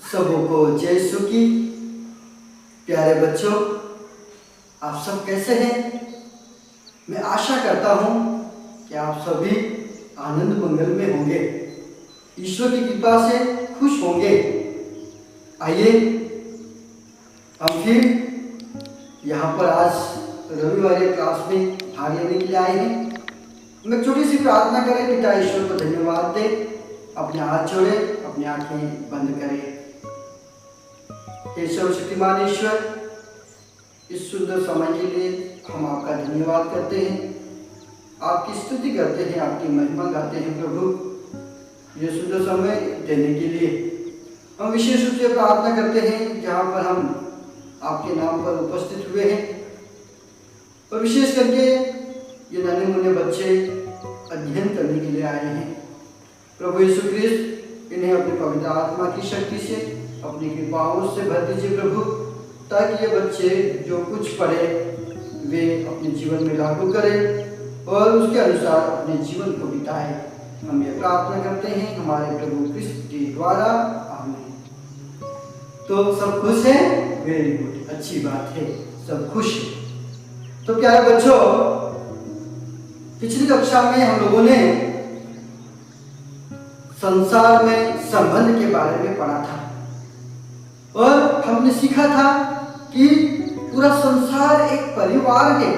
सबों को जय यीशु की। प्यारे बच्चों, आप सब कैसे हैं? मैं आशा करता हूँ कि आप सभी आनंद मंगल में होंगे, ईश्वर की कृपा से खुश होंगे। आइए हम फिर यहाँ पर आज रविवार क्लास में भाग लेने के लिए आए हैं। हम एक छोटी सी प्रार्थना करें। पिता ईश्वर को धन्यवाद दें। अपने हाथ जोड़े, अपनी आंखें बंद करें। हे सर्वशक्तिमान ईश्वर, इस सुंदर समय के लिए हम आपका धन्यवाद करते हैं, आपकी स्तुति करते हैं, आपकी महिमा गाते हैं। प्रभु, ये सुंदर समय देने के लिए हम विशेष रूप से प्रार्थना करते हैं जहाँ पर हम आपके नाम पर उपस्थित हुए हैं, और विशेष करके ये नन्हे मुन्ने बच्चे अध्ययन करने के लिए आए हैं। प्रभु यीशु क्रिस्त, इन्हें अपनी पवित्र आत्मा की शक्ति से, अपनी कृपाओं से भर दीजिए प्रभु, ताकि ये बच्चे जो कुछ पढ़े वे अपने जीवन में लागू करें और उसके अनुसार अपने जीवन को बिताएं। हम ये प्रार्थना करते हैं हमारे प्रभु क्रिस्त के द्वारा, आमीन। तो सब खुश हैं? वेरी गुड, अच्छी बात है, सब खुश हैं। तो प्यारे बच्चों, पिछली कक्षा में हम लोगों ने संसार में संबंध के बारे में पढ़ा था, और हमने सीखा था कि पूरा संसार एक परिवार है।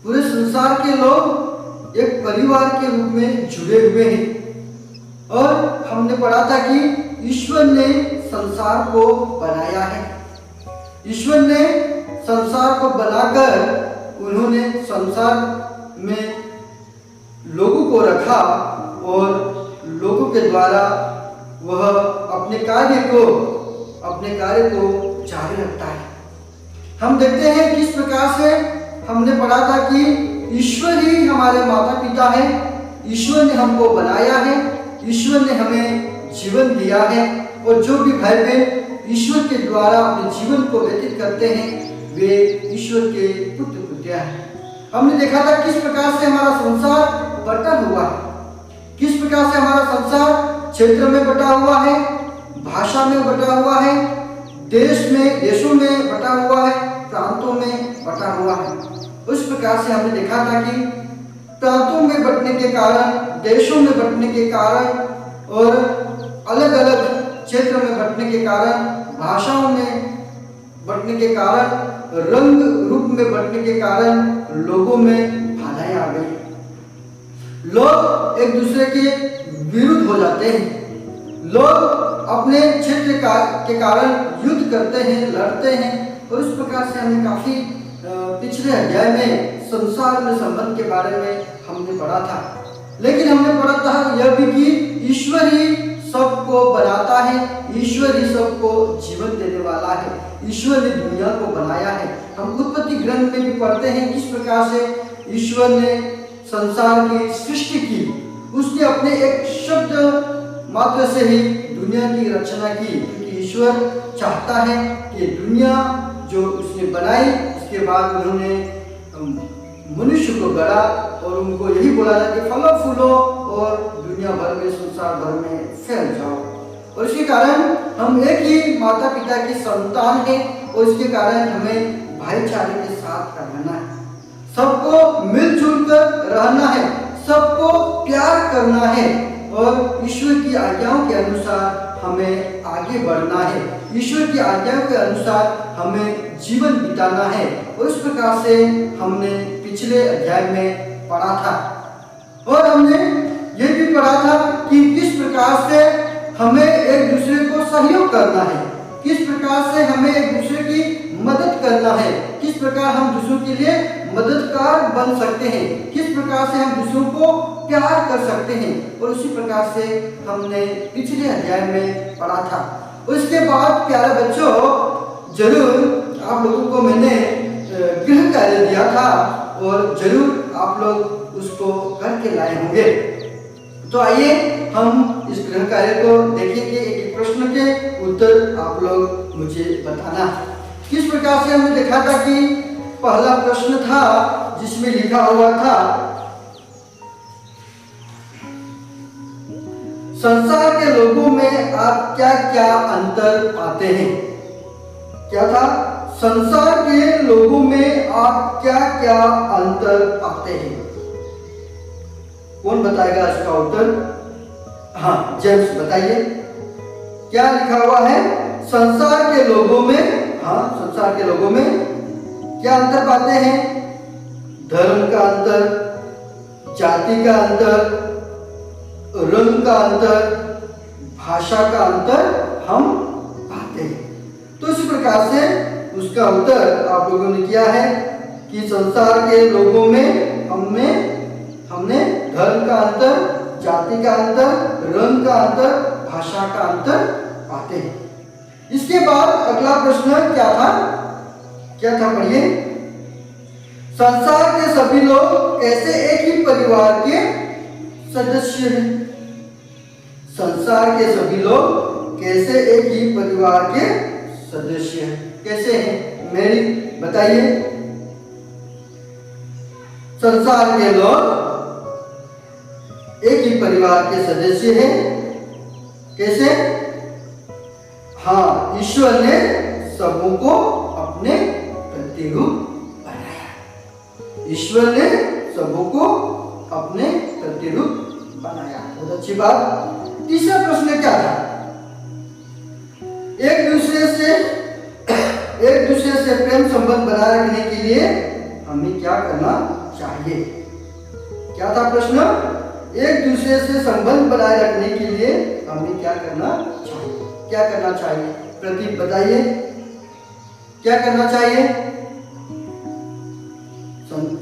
पूरे संसार के लोग एक परिवार के रूप में जुड़े हुए हैं। और हमने पढ़ा था कि ईश्वर ने संसार को बनाया है। ईश्वर ने संसार को बनाकर उन्होंने संसार में लोगों को रखा, और लोगों के द्वारा वह अपने कार्य को जारी रखता है। हम देखते हैं किस प्रकार से हमने पढ़ा था कि ईश्वर ही हमारे माता पिता है, ईश्वर ने हमको बनाया है, ईश्वर ने हमें जीवन दिया है, और जो भी भाई बहन ईश्वर के द्वारा अपने जीवन को व्यतीत करते हैं वे ईश्वर के पुत्र पुत्रियां हैं। हमने देखा था किस प्रकार से हमारा संसार बटा हुआ है, किस प्रकार से हमारा संसार क्षेत्र में बटा हुआ है, भाषा में बटा हुआ है, देशों में बटा हुआ है, प्रांतों में बटा हुआ है। उस प्रकार से हमने देखा था कि प्रांतों में बंटने के कारण, देशों में बंटने के कारण, और अलग अलग क्षेत्र में बंटने के कारण, भाषाओं में बंटने के कारण, रंग रूप में बंटने के कारण लोगों में बाधाएं आ गई। लोग एक दूसरे के विरुद्ध हो जाते हैं। लोग अपने क्षेत्र के कारण युद्ध करते हैं, लड़ते हैं। और इस प्रकार से हमने काफी पिछले अध्याय में संसार में संबंध के बारे में हमने पढ़ा था। लेकिन हमने पढ़ा था यह भी कि ईश्वर ही सबको बनाता है, ईश्वर ही सबको जीवन देने वाला है, ईश्वर ने दुनिया को बनाया है। हम उत्पत्ति ग्रंथ में भी पढ़ते हैं किस प्रकार से ईश्वर ने संसार की सृष्टि की। उसने अपने एक शब्द मात्र से ही दुनिया की रचना की, क्योंकि ईश्वर चाहता है कि दुनिया जो उसने बनाई, उसके बाद उन्होंने मनुष्य को गढ़ा और उनको यही बोला था कि फलो फूलो और दुनिया भर में, संसार भर में फैल जाओ। और इसके कारण हम एक ही माता पिता की संतान हैं, और इसके कारण हमें भाईचारे के साथ रहना है, सबको मिलजुल कर रहना है, सबको प्यार करना है, और ईश्वर की आज्ञाओं के अनुसार हमें आगे बढ़ना है, ईश्वर की आज्ञाओं के अनुसार हमें जीवन बिताना है। और इस प्रकार से हमने पिछले अध्याय में पढ़ा था। और हमने ये भी पढ़ा था कि किस प्रकार से हमें एक दूसरे को सहयोग करना है, किस प्रकार से हमें एक दूसरे की मदद करना है, किस प्रकार हम दूसरों के लिए मददगार बन सकते हैं, किस प्रकार से हम दूसरों को प्यार कर सकते हैं। और उसी प्रकार से हमने पिछले अध्याय में पढ़ा था। उसके बाद प्यारे बच्चों, जरूर आप लोगों को मैंने गृह कार्य दिया था, और जरूर आप लोग उसको करके लाए होंगे। तो आइए हम इस गृह कार्य को देखेंगे। एक प्रश्न के उत्तर आप लोग मुझे बताना। किस प्रकार से हमने देखा था कि पहला प्रश्न था जिसमें लिखा हुआ था, संसार के लोगों में आप क्या क्या अंतर पाते हैं? क्या था? संसार के लोगों में आप क्या क्या अंतर पाते हैं? कौन बताएगा इसका उत्तर? हाँ, जेम्स बताइए, क्या लिखा हुआ है? संसार के लोगों में, हाँ, संसार के लोगों में क्या अंतर पाते हैं? धर्म का अंतर, जाति का अंतर, रंग का अंतर, भाषा का अंतर हम पाते हैं। तो इसी प्रकार से उसका उत्तर आप लोगों ने किया है कि संसार के लोगों में हमने धर्म का अंतर, जाति का अंतर, रंग का अंतर, भाषा का अंतर पाते हैं। इसके बाद अगला प्रश्न क्या था? क्या था, पढ़िए। संसार के सभी लोग कैसे एक ही परिवार के सदस्य हैं? संसार के सभी लोग कैसे एक ही परिवार के सदस्य हैं? कैसे हैं? मेरी बताइए। संसार के लोग एक ही परिवार के सदस्य हैं। कैसे? हाँ, ईश्वर ने सबों को अपने प्रतिरूप बनाया। ईश्वर ने सबों को अपने प्रतिरूप बनाया। बहुत अच्छी बात। तीसरा प्रश्न क्या था? एक दूसरे से प्रेम संबंध बनाए रखने के लिए हमें क्या करना चाहिए? क्या था प्रश्न? एक दूसरे से संबंध बनाए रखने के लिए हमें क्या करना चाहिए? क्या करना चाहिए? प्रदीप बताइए, क्या करना चाहिए?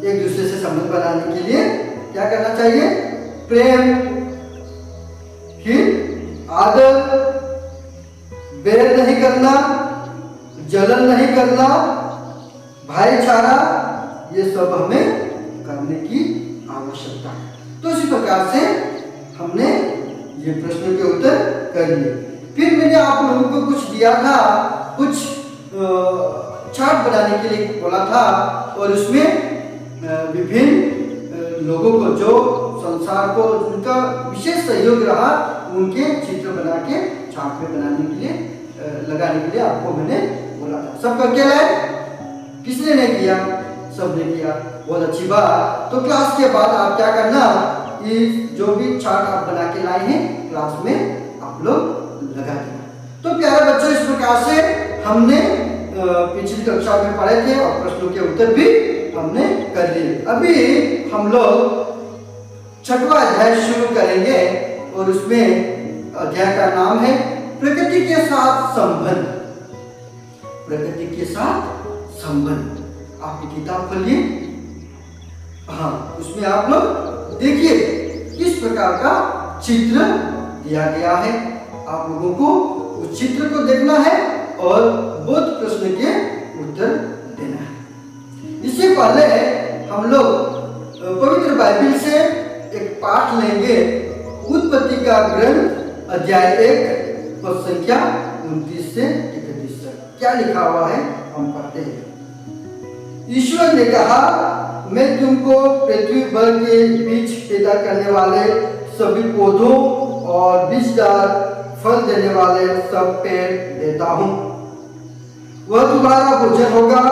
एक दूसरे से संबंध बनाने के लिए क्या करना चाहिए? प्रेम, फिर आदर, बैर नहीं करना, जलन नहीं करना, भाईचारा, ये सब हमें करने की आवश्यकता है। तो इसी प्रकार से हमने ये प्रश्न के उत्तर कर लिए। फिर मैंने आप लोगों को कुछ दिया था, कुछ चार्ट बनाने के लिए बोला था, और उसमें विभिन्न लोगों को जो संसार को उनका विशेष सहयोग रहा, उनके चित्र बना के चार्ट में बनाने के लिए लगाने के लिए आपको मैंने बोला था। सब करके लाए? किसने नहीं किया? सबने किया। बहुत अच्छी बात। तो क्लास के बाद आप क्या करना, ये जो भी चार्ट आप बना के लाए हैं क्लास में आप लोग लगा देना। तो प्यारे बच्चों, इस प्रकार से हमने पिछली कक्षा में पढ़े थे और प्रश्नों के उत्तर भी हमने कर लिए। अभी हम लोग 6वां अध्याय शुरू करेंगे और उसमें अध्याय का नाम है प्रकृति के साथ संबंध। प्रकृति के साथ संबंध। आपकी किताब खोलिए। हाँ, उसमें आप लोग देखिए किस प्रकार का चित्र दिया गया है। आप लोगों को उस चित्र को देखना है और बोध प्रश्न के उत्तर देना है। इससे पहले हम लोग पवित्र बाइबल से एक पाठ लेंगे, उत्पत्ति का ग्रंथ अध्याय 1 पद संख्या 29 से 31 तक। क्या लिखा हुआ है हम पढ़ते हैं। ईश्वर ने कहा, मैं तुमको पृथ्वी भर के बीच पैदा करने वाले सभी पौधों और बीजदार फल देने वाले सब पेड़ देता हूँ। वह तुम्हारा भोजन होगा।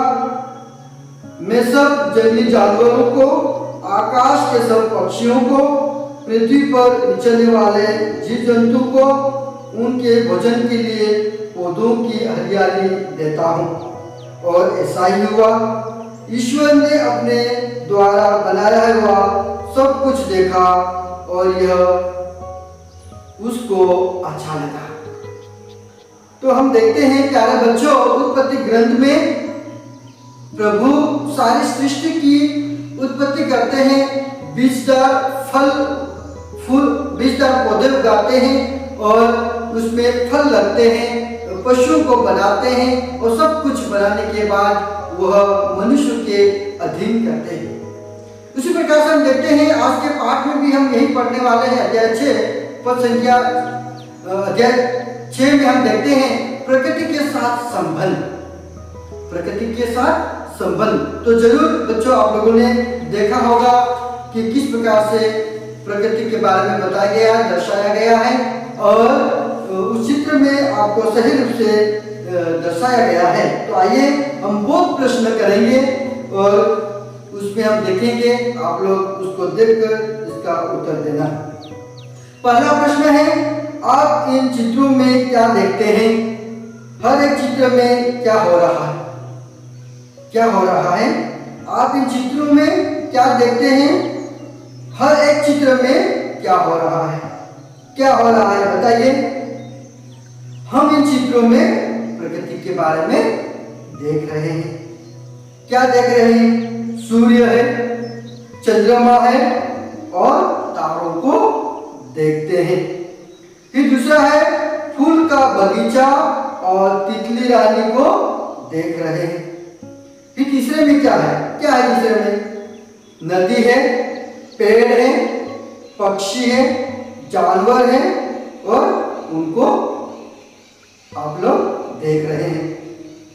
मैं सब जंगली जानवरों को, आकाश के सब पक्षियों को, पृथ्वी पर चलने वाले जीव जंतु को उनके भोजन के लिए पौधों की हरियाली देता हूँ। और ऐसा ही हुआ। ईश्वर ने अपने द्वारा बनाया हुआ सब कुछ देखा और यह उसको अच्छा लगा। तो हम देखते हैं प्यारे बच्चों, उत्पत्ति ग्रंथ में प्रभु सारी सृष्टि की उत्पत्ति करते हैं, बीजदार पौधे उगाते हैं और उसमें फल लगते हैं, पशुओं को बनाते हैं और सब कुछ बनाने के बाद वह मनुष्य के अधीन करते हैं। उसी प्रकार से हम देखते हैं आज के पाठ में भी हम यही पढ़ने वाले हैं। अध्याय 6 पद संख्या अध्याय 6 में हम देखते हैं प्रकृति के साथ संबंध। प्रकृति के साथ संबंध। तो जरूर बच्चों आप लोगों ने देखा होगा कि किस प्रकार से प्रकृति के बारे में बताया गया, दर्शाया गया है। और उस चित्र में आपको सही रूप से दर्शाया गया है। तो आइए हम वो प्रश्न करेंगे और उसमें हम देखेंगे, आप लोग उसको देखकर इसका उत्तर देना। पहला प्रश्न है, आप इन चित्रों में क्या देखते हैं? हर एक चित्र में क्या हो रहा है? क्या हो रहा है? आप इन चित्रों में क्या देखते हैं? हर एक चित्र में क्या हो रहा है? क्या हो रहा है बताइए। हम इन चित्रों में प्रकृति के बारे में देख रहे हैं। क्या देख रहे हैं? सूर्य है, चंद्रमा है और तारों को देखते हैं। फिर दूसरा है, फूल का बगीचा और तितली रानी को देख रहे हैं। फिर तीसरे में क्या है? क्या है तीसरे में? नदी है, पेड़ है, पक्षी है, जानवर है और उनको आप लोग देख रहे हैं।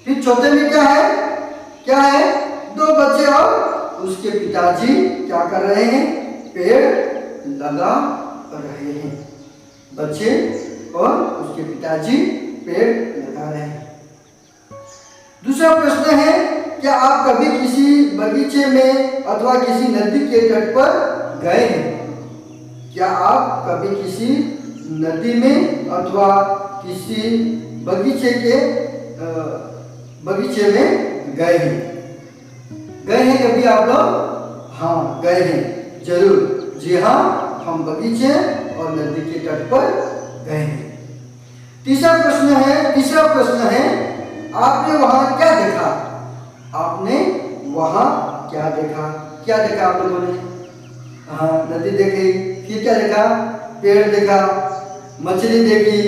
फिर चौथे में क्या है? क्या है? दो बच्चे और उसके पिताजी क्या कर रहे हैं? पेड़ लगा रहे हैं। बच्चे और उसके पिताजी पेड़ लगा रहे हैं। दूसरा प्रश्न है, क्या आप कभी किसी बगीचे में अथवा किसी नदी के तट पर गए हैं? क्या आप कभी किसी नदी में अथवा किसी बगीचे में गए हैं? गए हैं कभी आप लोग? हाँ, गए हैं जरूर। जी हाँ, हम बगीचे और नदी के तट पर गए हैं। तीसरा प्रश्न है, आपने वहां क्या देखा? आपने वहां क्या देखा? क्या देखा आप लोगों ने? हाँ, नदी देखी। फिर क्या देखा? पेड़ देखा, मछली देखी,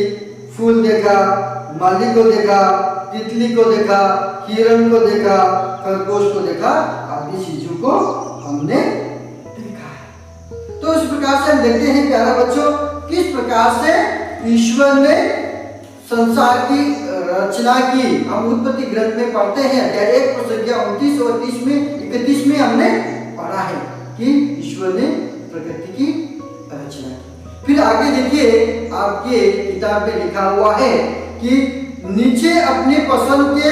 फूल देखा, माली को देखा, तितली को देखा, हिरण को देखा, खरगोश को देखा, आदि चीजों को हमने देखा है। तो इस प्रकार से हम देखते हैं प्यारे बच्चों, किस प्रकार से ईश्वर ने संसार की रचना की। हम उत्पत्ति ग्रंथ में पढ़ते हैं, अध्याय 1 पद संख्या 29 और 31 में हमने पढ़ा है कि ईश्वर ने प्रकृति की रचना की। फिर आगे देखिए, आपके किताब में लिखा हुआ है कि नीचे अपनी पसंद के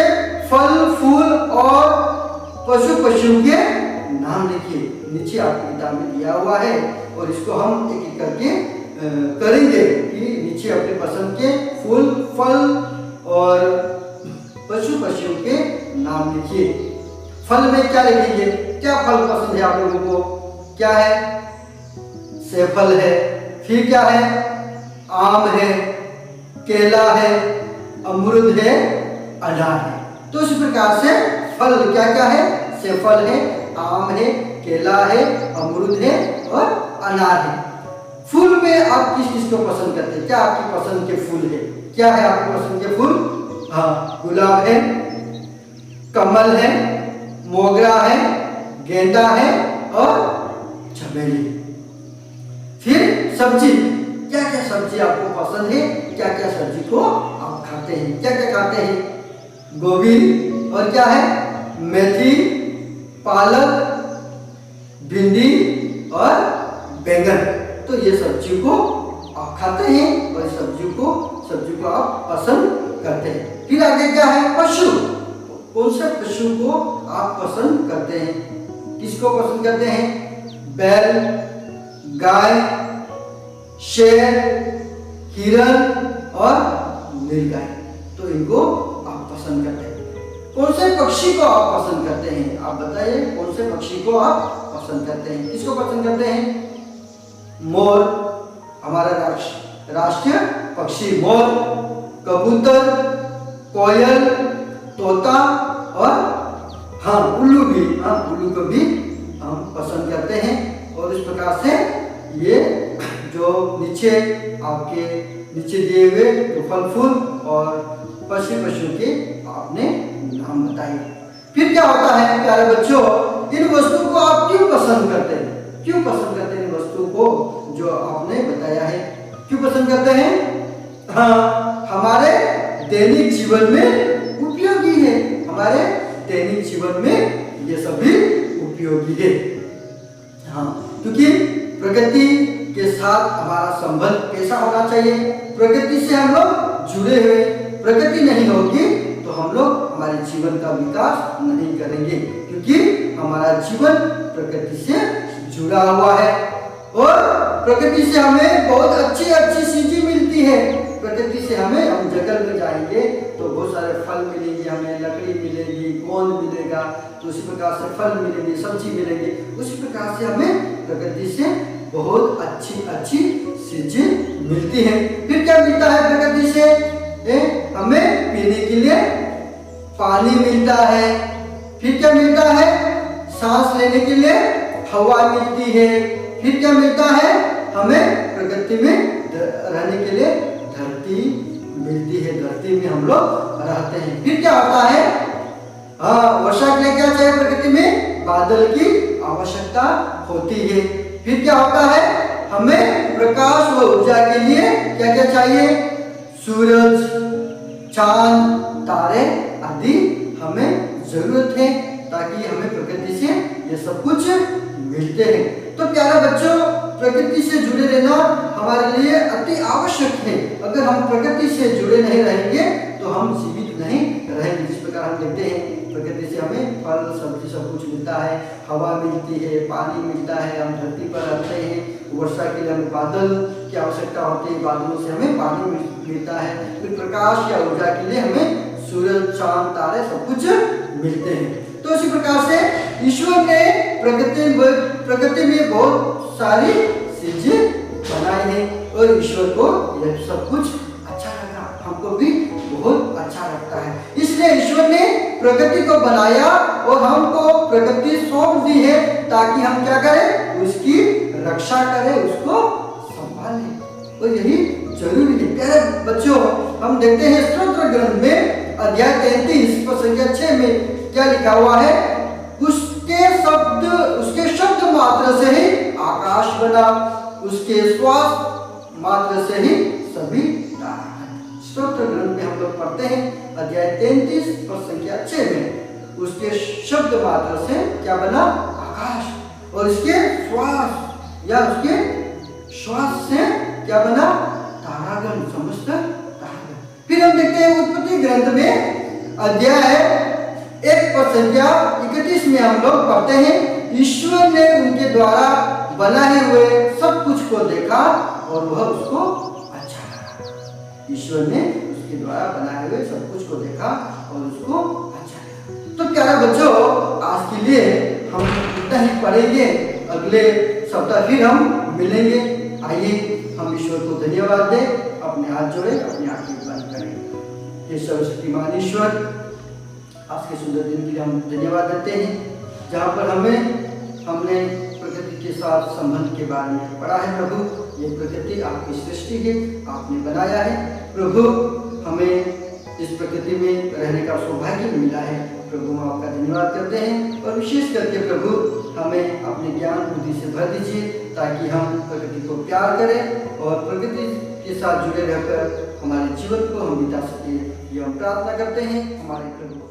फल, फूल और पशु पक्षियों के नाम लिखिए। नीचे आपकी किताब में दिया हुआ है और इसको हम एक एक करके करेंगे कि नीचे अपने पसंद के फूल, फल और पशु पक्षियों के नाम लिखिए। फल में क्या लिखेंगे? क्या फल पसंद है आप लोगों को? क्या है? सेब है। फिर क्या है? आम है, केला है, अमरूद है, अनार है। तो इस प्रकार से फल क्या क्या है? सेब है, आम है, केला है, अमरूद है और अनार है। फूल में आप किस किस को पसंद करते हैं? क्या आपकी पसंद के फूल है? क्या है आपकी पसंद के फूल? हाँ, गुलाब है, कमल है, मोगरा है, गेंदा है और चमेली। फिर सब्जी, क्या क्या सब्जी आपको पसंद है? क्या क्या सब्जी को आप खाते हैं? क्या क्या खाते हैं? गोभी और क्या है? मेथी, पालक, भिंडी और बैंगन। तो ये सब्जी को आप खाते हैं और सब्जी को आप पसंद करते हैं। फिर आगे क्या है? पशु। कौन से पशु को आप पसंद करते हैं? किसको पसंद करते हैं? बैल, गाय, शेर, हिरण और नीलगाय। तो इनको आप पसंद करते हैं। कौन से पक्षी को आप पसंद करते हैं? आप बताइए, कौन से पक्षी को आप पसंद करते हैं? किसको पसंद करते हैं? मोर, हमारा राष्ट्रीय पक्षी मोर, कबूतर, कोयल, तोता और हाँ उल्लू भी। हाँ, उल्लू को भी हम पसंद करते हैं। और इस प्रकार से ये जो नीचे आपके नीचे दिए हुए जो फल, फूल और पशु के आपने नाम बताए। फिर क्या होता है प्यारे बच्चों, इन वस्तुओं को आप क्यों पसंद करते हैं? क्यों पसंद करते हैं इन वस्तुओं को जो आपने बताया है? क्यों पसंद करते हैं? हाँ, हमारे दैनिक जीवन में उपयोगी है। हमारे दैनिक जीवन में ये सभी उपयोगी है। हाँ, क्योंकि प्रकृति के साथ हमारा संबंध कैसा होना चाहिए। प्रकृति से हम लोग जुड़े हुए, प्रकृति नहीं होगी तो हम लोग हमारे जीवन का विकास नहीं करेंगे, क्योंकि हमारा जीवन प्रकृति से जुड़ा हुआ है। और प्रकृति से हमें बहुत अच्छी अच्छी चीजें मिलती है। प्रकृति से हम जंगल में जाएंगे तो बहुत सारे फल मिलेंगे, हमें लकड़ी मिलेगी, गोंद मिलेगा, तो उसी प्रकार से फल मिलेंगे, सब्जी मिलेंगे। उसी प्रकार से हमें प्रकृति से बहुत अच्छी अच्छी चीजें मिलती हैं। फिर क्या मिलता है प्रकृति से? हमें पीने के लिए पानी मिलता है। फिर क्या मिलता है? सांस लेने के लिए हवा मिलती है। फिर क्या मिलता है? हमें प्रकृति में रहने के लिए धरती मिलती है, धरती में हम लोग रहते हैं। फिर क्या होता है? वर्षा के लिए क्या चाहिए प्रकृति में? बादल की आवश्यकता होती है। फिर क्या होता है? हमें प्रकाश व ऊर्जा के लिए क्या क्या चाहिए? सूरज, चांद, तारे आदि हमें जरूरत है, ताकि हमें प्रकृति से ये सब कुछ मिलते हैं। तो प्यारे बच्चों, प्रकृति से जुड़े रहना हमारे लिए अति आवश्यक है। अगर हम प्रकृति से जुड़े नहीं रहेंगे तो हम जीवित नहीं रहेंगे। जिस प्रकार हम देखते हैं प्रकृति से हमें फल सब्जी सब कुछ मिलता है, हवा मिलती है, पानी मिलता है, हम धरती पर रहते हैं। वर्षा के लिए हमें बादल की आवश्यकता होती है, बादलों से हमें पानी मिलता है। फिर प्रकाश या ऊर्जा के लिए हमें सूरज, चांद, तारे सब कुछ मिलते हैं। तो इसी प्रकार से ईश्वर ने प्रकृति में बहुत सारी चीजें बनाई हैं और ईश्वर को यह सब कुछ अच्छा लगा, हमको भी बहुत अच्छा लगता है। इसलिए ईश्वर ने प्रकृति को बनाया और हमको प्रकृति सौंप दी है, ताकि हम क्या करें? उसकी रक्षा करें, उसको संभालें। और यही जरूरी है। प्यारे बच्चों, हम देखते हैं स्तोत्र ग्रंथ में अध्याय 33 पर संख्या 6 में क्या लिखा हुआ है? उसके शब्द मात्र से ही आकाश बना, उसके श्वास मात्र से ही सभी तारे। स्तोत्र ग्रंथ में हम लोग पढ़ते हैं अध्याय 33 पर संख्या 6 में, उसके शब्द मात्र से क्या बना? आकाश, और उसके श्वास या उसके श्वास से क्या बना? तारागण, समस्त तारागण। फिर हम देखते हैं उत्पत्ति ग्रंथ में अध्याय 1 पर संख्या 31 में हम लोग पढ़ते हैं, ईश्वर ने उनके द्वारा बनाए हुए सब कुछ को देखा और वह उसको अच्छा लगा। ईश्वर ने उसके द्वारा बनाए हुए सब कुछ को देखा और उसको अच्छा लगा। तो प्यारे बच्चों, आज के लिए हम इतना ही पढ़ेंगे, अगले सप्ताह फिर हम मिलेंगे। आइए हम ईश्वर को धन्यवाद दें, अपने हाथ जोड़े, अपनी आंखें बंद करें। ये सर्वशक्तिमान ईश्वर, आज के सुंदर दिन के लिए हम धन्यवाद देते हैं, जहाँ पर हमने प्रकृति के साथ संबंध के बारे में पढ़ा है। प्रभु, ये प्रकृति आपकी सृष्टि है, आपने बनाया है। प्रभु, हमें इस प्रकृति में रहने का सौभाग्य मिला है। प्रभु, हम आपका धन्यवाद करते हैं और विशेष करके प्रभु हमें अपने ज्ञान बुद्धि से भर दीजिए, ताकि हम प्रकृति को प्यार करें और प्रकृति के साथ जुड़े रहकर हमारे जीवन को हम बिता सकें। ये हम प्रार्थना करते हैं हमारे प्रभु